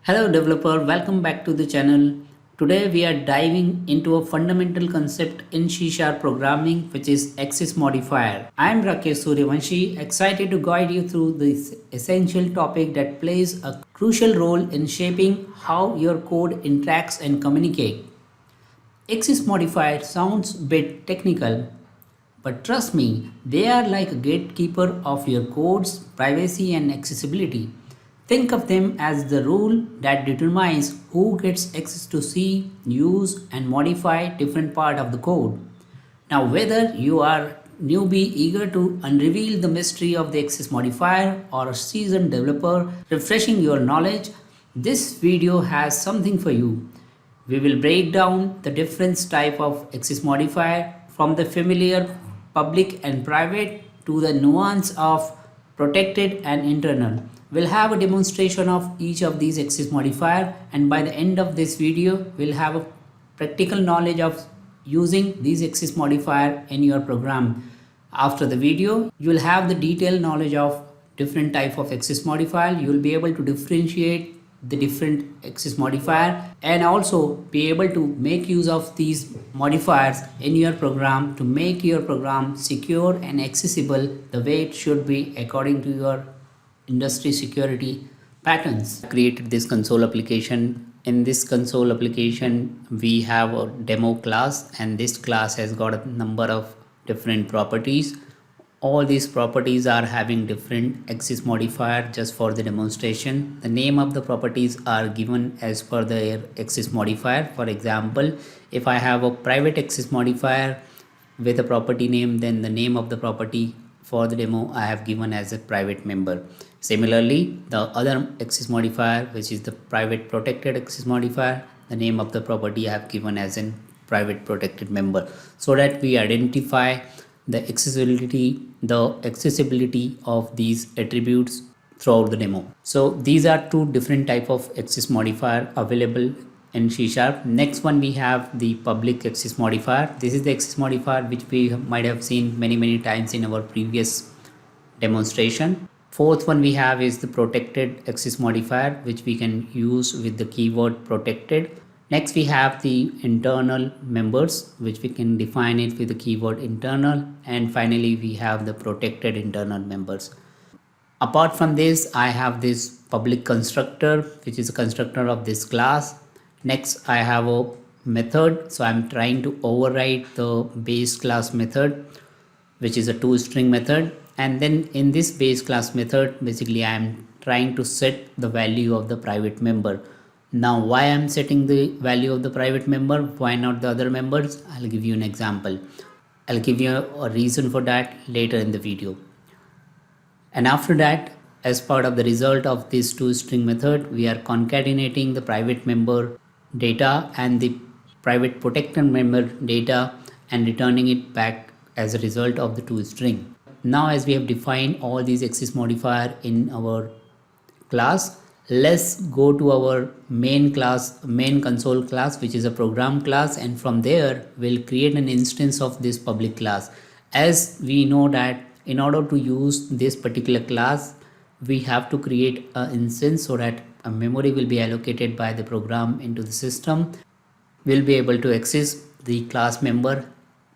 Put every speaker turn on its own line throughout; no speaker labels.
Hello developer, welcome back to the channel. Today we are diving into a fundamental concept in C# programming, which is access modifier. I am Rakesh Suryavanshi, excited to guide you through this essential topic that plays a crucial role in shaping how your code interacts and communicates. Access modifier sounds a bit technical, but trust me, they are like a gatekeeper of your code's privacy and accessibility. Think of them as the rule that determines who gets access to see, use, and modify different part of the code. Now, whether you are newbie eager to unreveal the mystery of the access modifier or a seasoned developer refreshing your knowledge, this video has something for you. We will break down the different type of access modifier from the familiar public and private to the nuance of protected and internal. We'll have a demonstration of each of these access modifier, and by the end of this video we'll have a practical knowledge of using these access modifier in your program. After the video you will have the detailed knowledge of different type of access modifier. You will be able to differentiate the different access modifier and also be able to make use of these modifiers in your program to make your program secure and accessible the way it should be according to your industry security patterns. I created this console application. In this console application we have a demo class, and this class has got a number of different properties. All these properties are having different access modifier. Just for the demonstration, the name of the properties are given as per their access modifier. For example, if I have a private access modifier with a property name, then the name of the property for the demo I have given as a private member. Similarly, the other access modifier, which is the private protected access modifier, the name of the property I have given as in private protected member, so that we identify the accessibility of these attributes throughout the demo. So these are two different type of access modifier available in C#. Next one, we have the public access modifier. This is the access modifier which we might have seen many times in our previous demonstration. Fourth one we have is the protected access modifier, which we can use with the keyword protected. Next we have the internal members, which we can define it with the keyword internal, and finally we have the protected internal members. Apart from this, I have this public constructor, which is a constructor of this class. Next I have a method, so I'm trying to override the base class method, which is a toString method, and then in this base class method basically I am trying to set the value of the private member. Now why I'm setting the value of the private member, why not the other members? I'll give you an example. I'll give you a reason for that later in the video. And after that, as part of the result of this toString method, we are concatenating the private member data and the private protected member data and returning it back as a result of the toString. Now as we have defined all these access modifier in our class, let's go to our main console class, which is a program class, and from there we'll create an instance of this public class. As we know that in order to use this particular class we have to create an instance so that a memory will be allocated by the program into the system. We'll be able to access the class member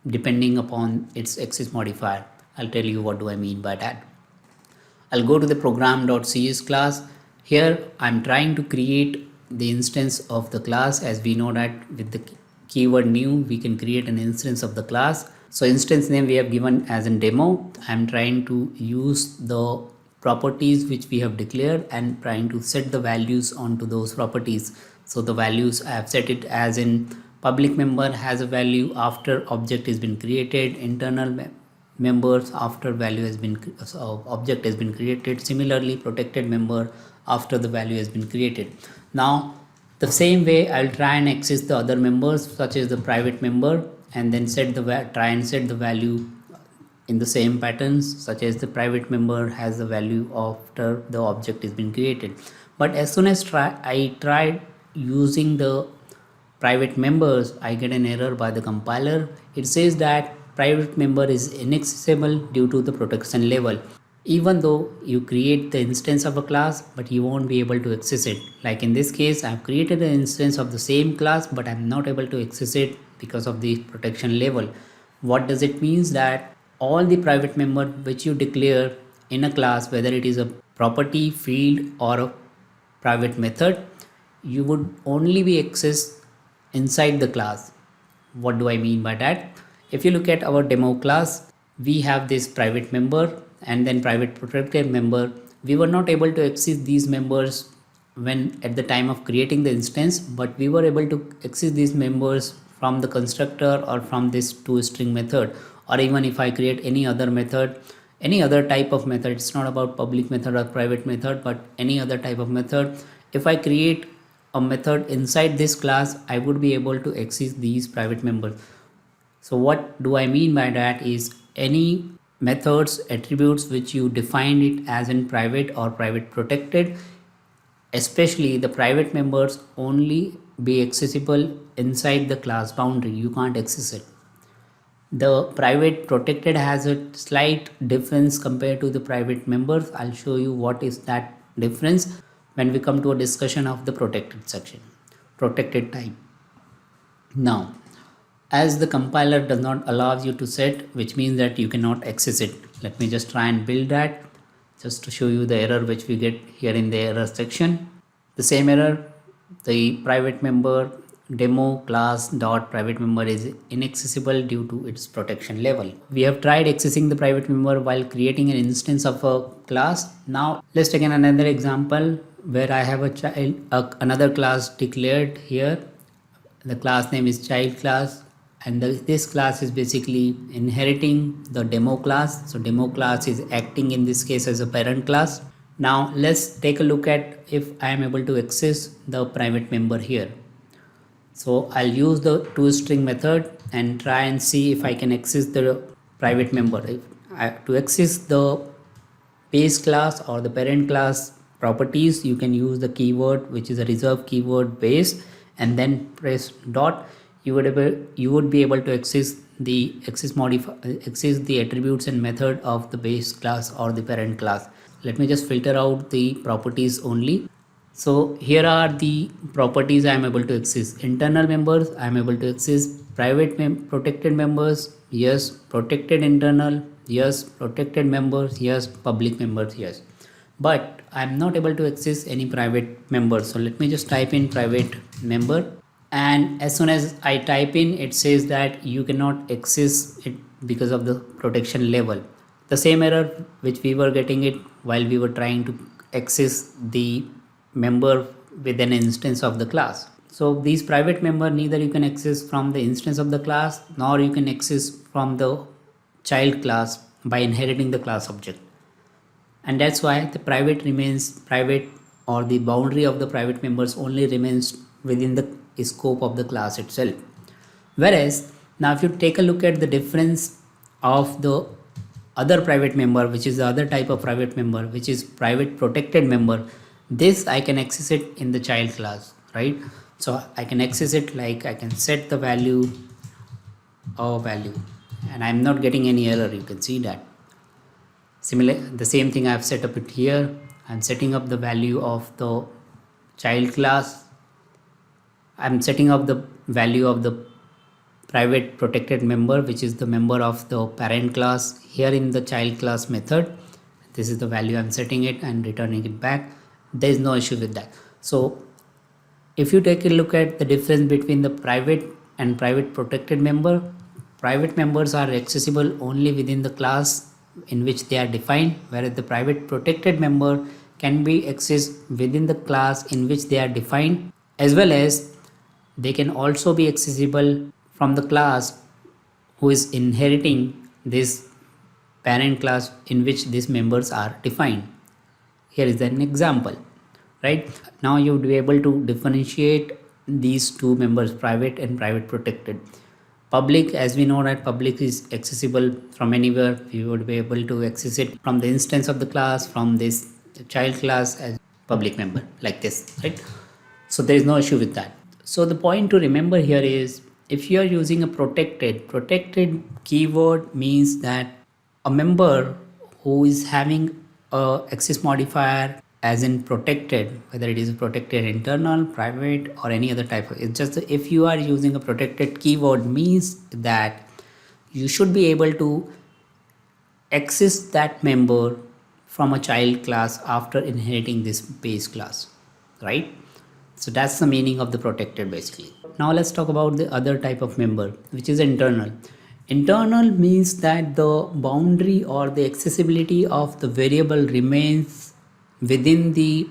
depending upon its access modifier. I'll tell you what do I mean by that. I'll go to the program.cs class. Here I'm trying to create the instance of the class. As we know that with the keyword new we can create an instance of the class. So instance name we have given as in demo. I'm trying to use the properties which we have declared and trying to set the values onto those properties. So the values I have set it as in public member has a value after object has been created, internal members after value has been object has been created, similarly protected member after the value has been created. Now the same way I'll try and access the other members such as the private member, and then try and set the value in the same patterns such as the private member has the value after the object has been created. But as soon as I tried using the private members, I get an error by the compiler. It says that private member is inaccessible due to the protection level. even though you create the instance of a class, but you won't be able to access it. Like in this case, I've created an instance of the same class, but I'm not able to access it because of the protection level. What does it means? That all the private member which you declare in a class, whether it is a property, field, or a private method, you would only be accessed inside the class. What do I mean by that? If you look at our demo class, we have this private member and then private protected member. We were not able to access these members when at the time of creating the instance, but we were able to access these members from the constructor or from this toString method, or even if I create any other method, any other type of method. It's not about public method or private method, but any other type of method. If I create a method inside this class, I would be able to access these private members. So what do I mean by that is any methods, attributes which you define it as in private or private protected, especially the private members only be accessible inside the class boundary. You can't access it. The private protected has a slight difference compared to the private members. I'll show you what is that difference when we come to a discussion of the protected section, protected type. Now, as the compiler does not allow you to set, which means that you cannot access it. Let me just try and build that just to show you the error which we get here in the error section. The same error, the private member demo class dot private member is inaccessible due to its protection level. We have tried accessing the private member while creating an instance of a class. Now let's take another example where I have a child, another class declared here. The class name is child class, and this class is basically inheriting the demo class. So demo class is acting in this case as a parent class. Now let's take a look at if I am able to access the private member here. So I'll use the toString method and try and see if I can access the private member. To access the base class or the parent class properties, you can use the keyword which is a reserved keyword base, and then press dot. You would be able to access the attributes and method of the base class or the parent class. Let me just filter out the properties only. So here are the properties I am able to access. Internal members I am able to access. Private protected members, yes. Protected internal, yes. Protected members, yes. Public members, yes. But I am not able to access any private members. So let me just type in private member, and as soon as I type in, it says that you cannot access it because of the protection level. The same error which we were getting it while we were trying to access the member with an instance of the class. So these private member, neither you can access from the instance of the class, nor you can access from the child class by inheriting the class object. And that's why the private remains private, or the boundary of the private members only remains within the scope of the class itself. Whereas now if you take a look at the difference of the other private member, which is the other type of private member, which is private protected member, this I can access it in the child class, right? So I can access it, like I can set the value of value, and I'm not getting any error. You can see that. Similar, the same thing I've set up it here. I'm setting up the value of the child class. I'm setting up the value of the private protected member, which is the member of the parent class here in the child class method. This is the value I'm setting it and returning it back. There is no issue with that. So if you take a look at the difference between the private and private protected member, private members are accessible only within the class in which they are defined, whereas the private protected member can be accessed within the class in which they are defined, as well as they can also be accessible from the class who is inheriting this parent class in which these members are defined. Here is an example, right? Now you would be able to differentiate these two members, private and private protected. Public, as we know that public is accessible from anywhere. You would be able to access it from the instance of the class, from this child class as public member, like this, right? So there is no issue with that. So the point to remember here is, if you are using a protected keyword means that a member who is having a access modifier as in protected, whether it is protected internal, private, or any other type of, it's just that if you are using a protected keyword means that you should be able to access that member from a child class after inheriting this base class, right? So that's the meaning of the protected basically. Now let's talk about the other type of member, which is internal. Internal means that the boundary or the accessibility of the variable remains within the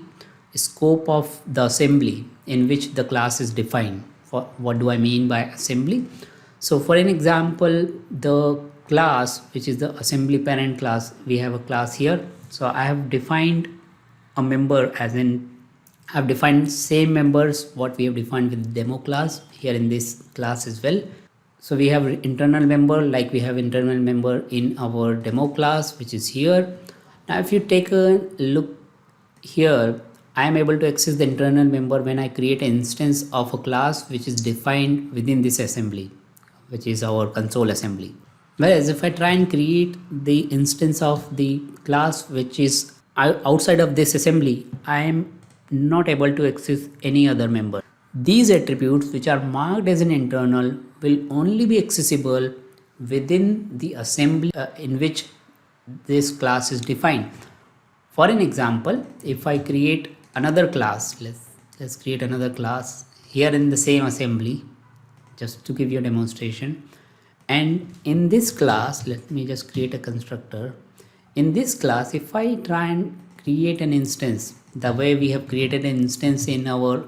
scope of the assembly in which the class is defined. For what do I mean by assembly? So for an example, the class which is the assembly parent class, we have a class here. So I have defined a member as in I've defined same members what we have defined with demo class here in this class as well. So we have internal member like we have internal member in our demo class, which is here. Now if you take a look here, I am able to access the internal member when I create an instance of a class which is defined within this assembly, which is our console assembly. Whereas if I try and create the instance of the class which is outside of this assembly, I am not able to access any other member. These attributes which are marked as an internal will only be accessible within the assembly in which this class is defined. For an example, if I create another class, let's create another class here in the same assembly, just to give you a demonstration. And in this class, let me just create a constructor. In this class, if I try and create an instance the way we have created an instance in our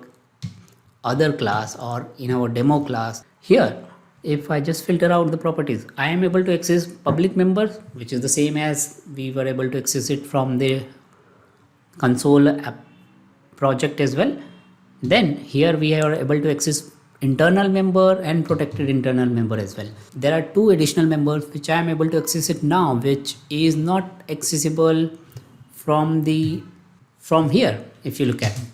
other class or in our demo class, here if I just filter out the properties, I am able to access public members, which is the same as we were able to access it from the console app project as well. Then here we are able to access internal member and protected internal member as well. There are two additional members which I am able to access it now, which is not accessible from here if you look at it.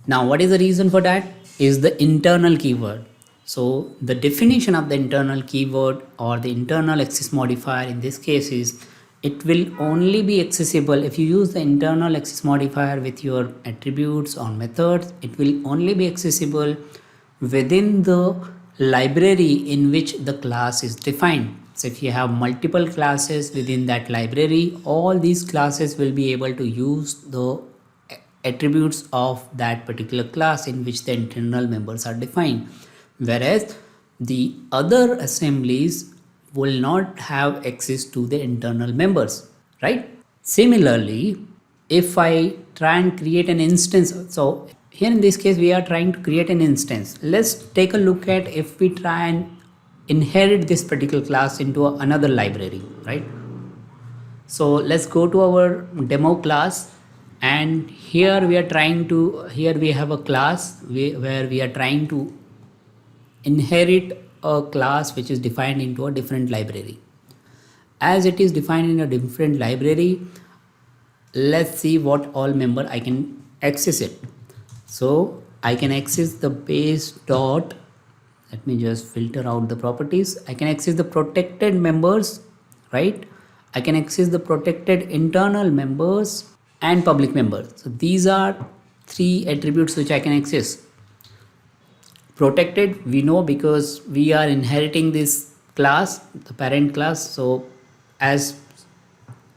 Now what is the reason for that is the internal keyword. So the definition of the internal keyword or the internal access modifier in this case is it will only be accessible if you use the internal access modifier with your attributes or methods. It will only be accessible within the library in which the class is defined. So if you have multiple classes within that library, all these classes will be able to use the attributes of that particular class in which the internal members are defined, whereas the other assemblies will not have access to the internal members, right? Similarly, if I try and create an instance, so here in this case we are trying to create an instance. Let's take a look at if we try and inherit this particular class into another library, right? So let's go to our demo class, and here we have a class where we are trying to inherit a class which is defined into a different library. As it is defined in a different library, let's see what all member I can access it. So I can access the base dot, let me just filter out the properties. I can access the protected members, right? I can access the protected internal members and public members. So these are three attributes which I can access. Protected, we know because we are inheriting this class, the parent class. So as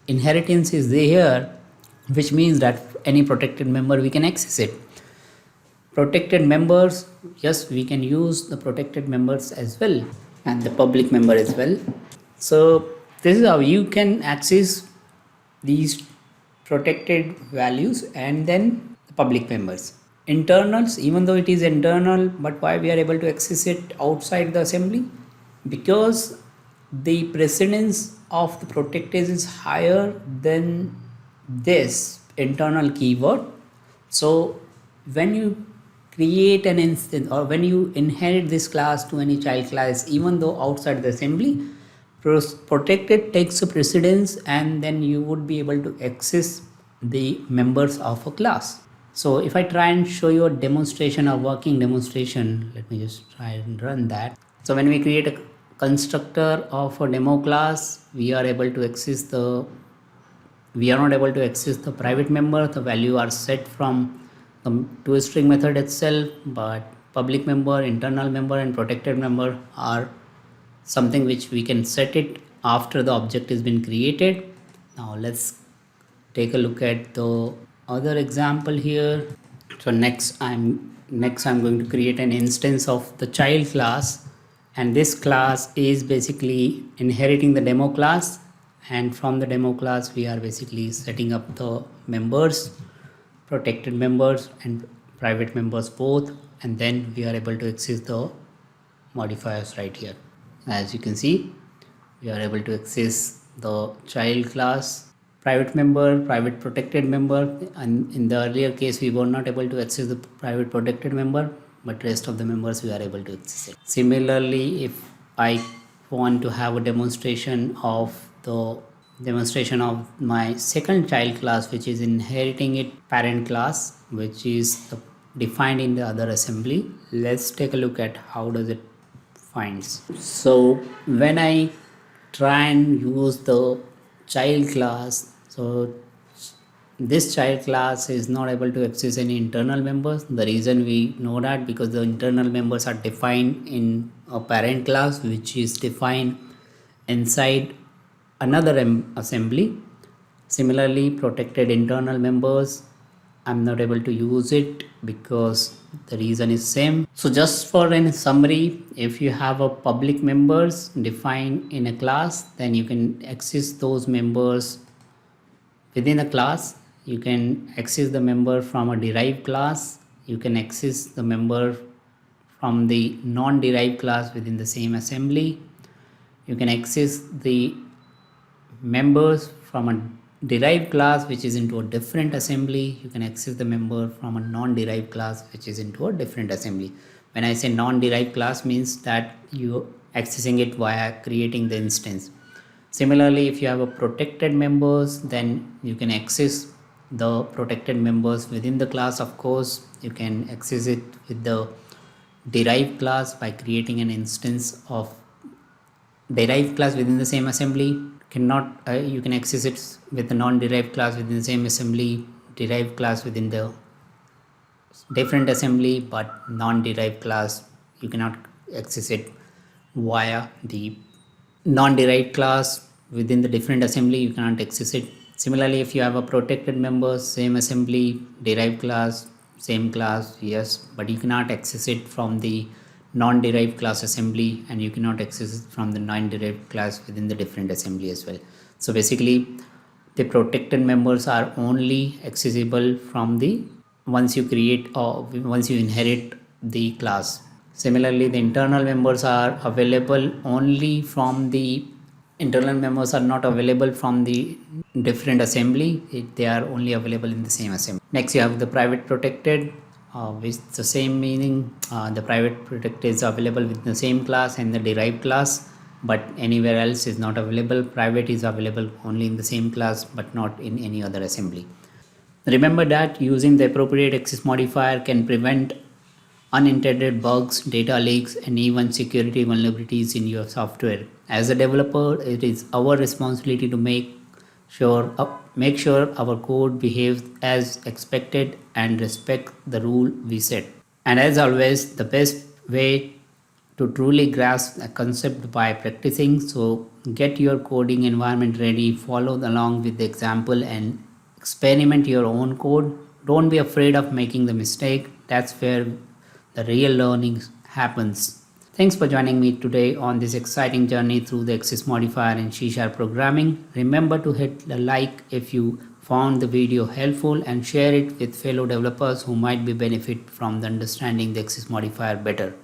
inheritance is there, which means that any protected member we can access it. Protected members, yes, we can use the protected members as well and the public member as well. So this is how you can access these protected values and then the public members. Internals, even though it is internal, but why we are able to access it outside the assembly? Because the precedence of the protected is higher than this internal keyword. So when you create an instance or when you inherit this class to any child class, even though outside the assembly, protected takes a precedence, and then you would be able to access the members of a class. So if I try and show you a demonstration, a working demonstration, let me just try and run that. So when we create a constructor of a demo class, we are able to access the we are not able to access the private member. The value are set from the toString method itself, but public member, internal member and protected member are something which we can set it after the object has been created. Now let's take a look at the other example here. So next I'm going to create an instance of the child class, and this class is basically inheriting the demo class, and from the demo class we are basically setting up the members, protected members and private members both, and then we are able to access the modifiers right here. As you can see, we are able to access the child class, private member, private protected member, and in the earlier case we were not able to access the private protected member, but rest of the members we are able to access it. Similarly, if I want to have a demonstration of my second child class, which is inheriting it parent class, which is defined in the other assembly, let's take a look at how does it finds. So when I try and use the child class, so this child class is not able to access any internal members. The reason we know that, because the internal members are defined in a parent class which is defined inside another assembly. Similarly, protected internal members, I'm not able to use it because the reason is same. So just for a summary, if you have a public members defined in a class, then you can access those members within a class. You can access the member from a derived class. You can access the member from the non-derived class within the same assembly. You can access the members from a derived class which is into a different assembly. You can access the member from a non-derived class which is into a different assembly. When I say non-derived class, means that you accessing it via creating the instance. Similarly, if you have a protected members, then you can access the protected members within the class. Of course, you can access it with the derived class by creating an instance of derived class within the same assembly. You can access it with the non-derived class within the same assembly, derived class within the different assembly, but non-derived class you cannot access it via the non-derived class within the different assembly. You cannot access it. Similarly, if you have a protected member, same assembly, derived class, same class, yes, but you cannot access it from the non-derived class assembly, and you cannot access it from the non-derived class within the different assembly as well. So basically, the protected members are only accessible from the once you inherit the class. Similarly, the internal members are available only from the internal members are not available from the different assembly. They are only available in the same assembly. Next, you have the private protected, with the same meaning. The private protected is available with the same class and the derived class, but anywhere else is not available. Private is available only in the same class but not in any other assembly. Remember that using the appropriate access modifier can prevent unintended bugs, data leaks, and even security vulnerabilities in your software. As a developer, it is our responsibility to make sure our code behaves as expected and respect the rule we set. And as always, the best way to truly grasp a concept by practicing. So get your coding environment ready, follow along with the example and experiment your own code. Don't be afraid of making the mistake. That's where the real learning happens. Thanks for joining me today on this exciting journey through the access modifier and C# programming. Remember to hit the like if you found the video helpful and share it with fellow developers who might be benefit from the understanding the access modifier better.